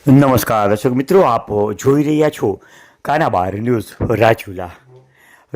નમસ્કાર દર્શક મિત્રો, આપ જોઈ રહ્યા છો કાનાબાર ન્યૂઝ.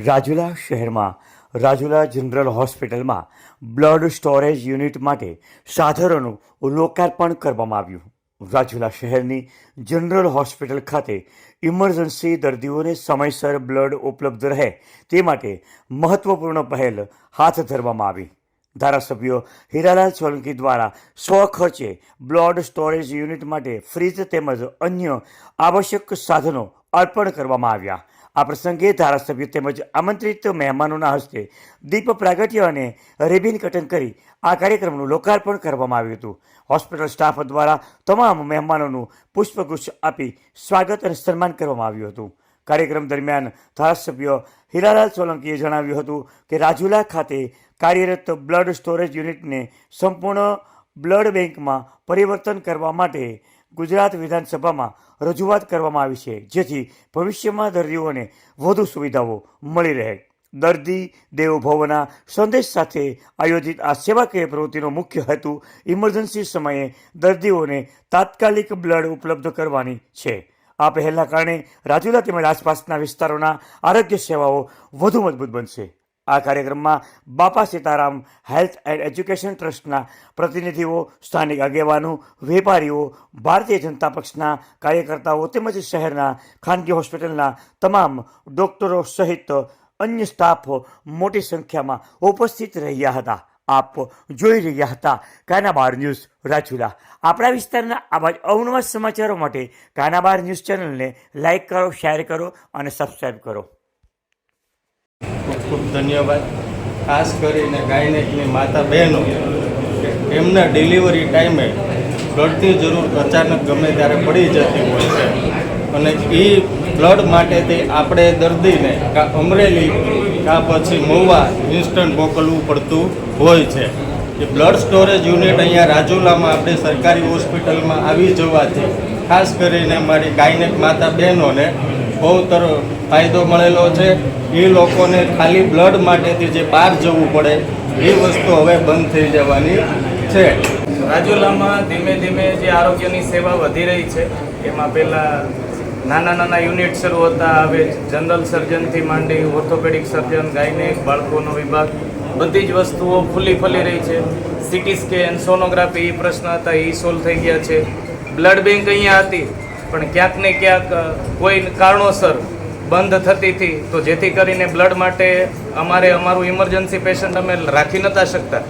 રાજુલા શહેરમાં રાજુલા જનરલ હોસ્પિટલમાં બ્લડ સ્ટોરેજ યુનિટ માટે સાધનોનું લોકાર્પણ કરવામાં આવ્યું. રાજુલા શહેરની જનરલ હોસ્પિટલ ખાતે ઇમરજન્સી દર્દીઓને સમયસર બ્લડ ઉપલબ્ધ રહે તે માટે મહત્વપૂર્ણ પહેલ હાથ ધરવામાં આવી. ધારાસભ્ય હીરાલાલ સોલંકી દ્વારા સ્વખર્ચે બ્લડ સ્ટોરેજ યુનિટ માટે ફ્રીજ તેમજ અન્ય આવશ્યક સાધનો અર્પણ કરવામાં આવ્યા. આ પ્રસંગે ધારાસભ્ય તેમજ આમંત્રિત મહેમાનોના હસ્તે દીપ પ્રાગટ્ય અને રિબિન કટિંગ કરી આ કાર્યક્રમનું લોકાર્પણ કરવામાં આવ્યું હતું. હોસ્પિટલ સ્ટાફ દ્વારા તમામ મહેમાનોનું પુષ્પગુચ્છ આપી સ્વાગત અને સન્માન કરવામાં આવ્યું હતું. કાર્યક્રમ દરમિયાન ધારાસભ્ય હીરાલાલ સોલંકીએ જણાવ્યું હતું કે રાજુલા ખાતે કાર્યરત બ્લડ સ્ટોરેજ યુનિટને સંપૂર્ણ બ્લડ બેંકમાં પરિવર્તન કરવા માટે ગુજરાત વિધાનસભામાં રજૂઆત કરવામાં આવી છે, જેથી ભવિષ્યમાં દર્દીઓને વધુ સુવિધાઓ મળી રહે. દર્દી દેવો ભવના સંદેશ સાથે આયોજિત આ સેવાકીય પ્રવૃત્તિનો મુખ્ય હેતુ ઇમરજન્સી સમયે દર્દીઓને તાત્કાલિક બ્લડ ઉપલબ્ધ કરવાની છે. આ પહેલના કારણે રાજુલા તેમજ આસપાસના વિસ્તારોના આરોગ્ય સેવાઓ વધુ મજબૂત બનશે. આ કાર્યક્રમમાં બાપા સીતારામ હેલ્થ એન્ડ એજ્યુકેશન ટ્રસ્ટના પ્રતિનિધિઓ, સ્થાનિક આગેવાનો, વેપારીઓ, ભારતીય જનતા પક્ષના કાર્યકર્તાઓ તેમજ શહેરના ખાનગી હોસ્પિટલના તમામ ડૉક્ટરો સહિત અન્ય સ્ટાફ મોટી સંખ્યામાં ઉપસ્થિત રહ્યા હતા. આપ જોઈ રહ્યા હતા કાનાબાર ન્યૂઝ રાજુલા. આપણા વિસ્તારના આવા જ અવનવા સમાચારો માટે કાનાબાર ન્યૂઝ ચેનલને લાઇક કરો, શેર કરો અને સબસ્ક્રાઈબ કરો. ખૂબ ખૂબ ધન્યવાદ. ખાસ કરીને ગાયનેકની માતા બહેનો એમના ડિલિવરી ટાઈમે બ્લડની જરૂર અચાનક ગમે ત્યારે પડી જતી હોય છે અને એ બ્લડ માટેથી આપણે દર્દીને કાં અમરેલી કાં પછી મહુવા ઇન્સ્ટન્ટ મોકલવું પડતું હોય છે. એ બ્લડ સ્ટોરેજ યુનિટ અહીંયા રાજુલામાં આપણે સરકારી હોસ્પિટલમાં આવી જવાથી ખાસ કરીને મારી ગાયનેક માતા બહેનોને બહુ ફાયદો મળેલો છે. એ લોકોને ખાલી બ્લડ માટેથી જે બહાર જવું પડે એ વસ્તુ હવે બંધ થઈ જવાની છે. રાજુલામાં ધીમે ધીમે જે આરોગ્યની સેવા વધી રહી છે એમાં પહેલાં નાના યુનિટ શરૂ હતા. હવે જનરલ સર્જનથી માંડી ઓર્થોપેડિક સર્જન, ગાયનેક, બાળકોનો વિભાગ, બધી જ વસ્તુઓ ફૂલી રહી છે. સિટી સ્કેન, સોનોગ્રાફી એ પ્રશ્ન હતા એ સોલ્વ થઈ ગયા છે. બ્લડ બેંક અહીંયા હતી પણ ક્યાંક ને ક્યાંક કોઈ કારણોસર બંધ થતી હતી, તો જેથી કરીને બ્લડ માટે અમારું ઇમરજન્સી પેશન્ટ અમે રાખી નહોતા શકતા,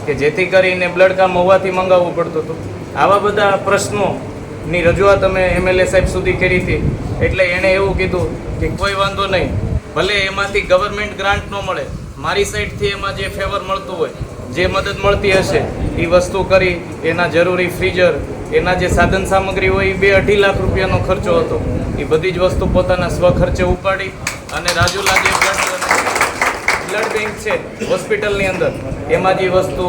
કે જેથી કરીને બ્લડ કામ મહુવાથી મંગાવવું પડતું હતું. આવા બધા પ્રશ્નોની રજૂઆત અમે MLA સાહેબ સુધી કરી હતી. એટલે એણે એવું કીધું કે કોઈ વાંધો નહીં, ભલે એમાંથી ગવર્મેન્ટ ગ્રાન્ટ ન મળે, મારી સાઈડથી એમાં જે ફેવર મળતું હોય, જે મદદ મળતી હશે એ વસ્તુ કરી એના જરૂરી ફ્રીઝર, એના જે સાધન સામગ્રી હોય એ 2-2.5 લાખ રૂપિયાનો ખર્ચો હતો. એ બધી જ વસ્તુ પોતાના સ્વખર્ચે ઉપાડી અને રાજુલા જે બ્લડ બેંક છે હોસ્પિટલની અંદર એમાં જે વસ્તુ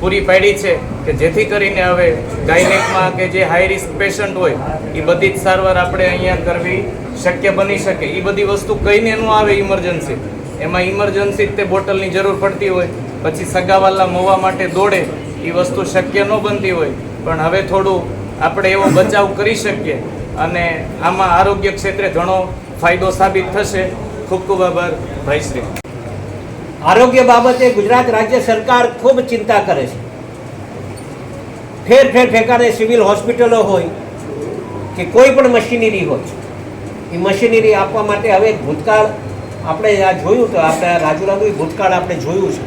પૂરી પાડી છે કે જેથી કરીને હવે ગાયનેકમાં કે જે હાઈ રિસ્ક પેશન્ટ હોય એ બધી જ સારવાર આપણે અહીંયા કરવી શક્ય બની શકે. એ બધી વસ્તુ કહીને ન આવે ઇમરજન્સી, એમાં ઇમરજન્સી તે બોટલની જરૂર પડતી હોય, પછી સગાવાલા મહુવા માટે દોડે, એ વસ્તુ શક્ય ન બનતી હોય. પણ હવે થોડું આપણે એવો બચાવ કરી શકીએ અને આમાં આરોગ્ય ક્ષેત્રે ઘણો ફાયદો સાબિત થશે. ખૂબ ખૂબ આભાર ભાઈશ્રી. આરોગ્ય બાબતે ગુજરાત રાજ્ય સરકાર ખૂબ ચિંતા કરે છે. ઠેર ઠેકાણે સિવિલ હોસ્પિટલો હોય કે કોઈ પણ મશીનરી હોય, એ મશીનરી આપવા માટે હવે ભૂતકાળ આપણે આ જોયું, તો આપણે રાજુલાનું ભૂતકાળ આપણે જોયું છે.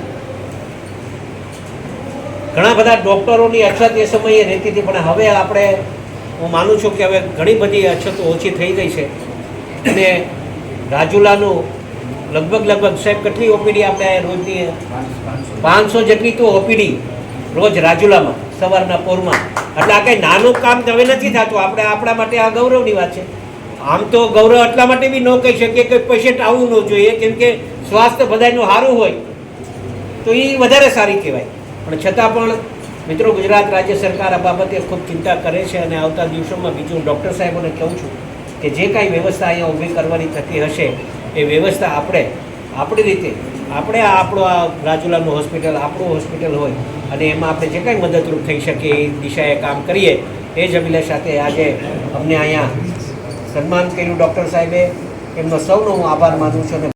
ઘણા બધા ડૉક્ટરોની અછત એ સમયે રહેતી હતી, પણ હવે હું માનું છું કે હવે ઘણી બધી અછતો ઓછી થઈ ગઈ છે. અને રાજુલાનું લગભગ સાહેબ કેટલી ઓપીડી આપણે રોજની 500 જેટલી તો ઓપીડી રોજ રાજુલામાં સવારના પોરમાં. એટલે આ કંઈ નાનું કામ હવે નથી થતું. આપણા માટે આ ગૌરવની વાત છે. આમ તો ગૌરવ એટલા માટે બી ન કહી શકીએ કે પેશન્ટ આવવું ન જોઈએ, કેમ કે સ્વાસ્થ્ય બધાનું સારું હોય તો એ વધારે સારી કહેવાય. પણ છતાં પણ મિત્રો, ગુજરાત રાજ્ય સરકાર આ બાબતે ખૂબ ચિંતા કરે છે અને આવતા દિવસોમાં બીજું ડૉક્ટર સાહેબોને કહું છું કે જે કાંઈ વ્યવસ્થા અહીંયા ઊભી કરવાની થતી હશે એ વ્યવસ્થા આપણી રીતે આપણો આ રાજુલાનું હોસ્પિટલ આપણું હોસ્પિટલ હોય અને એમાં આપણે જે કાંઈ મદદરૂપ થઈ શકીએ એ દિશાએ કામ કરીએ એ જ અભિલાષ સાથે આજે અમને અહીંયા સન્માન કર્યું ડૉક્ટર સાહેબે. એમનો સૌનો હું આભાર માનું છું અને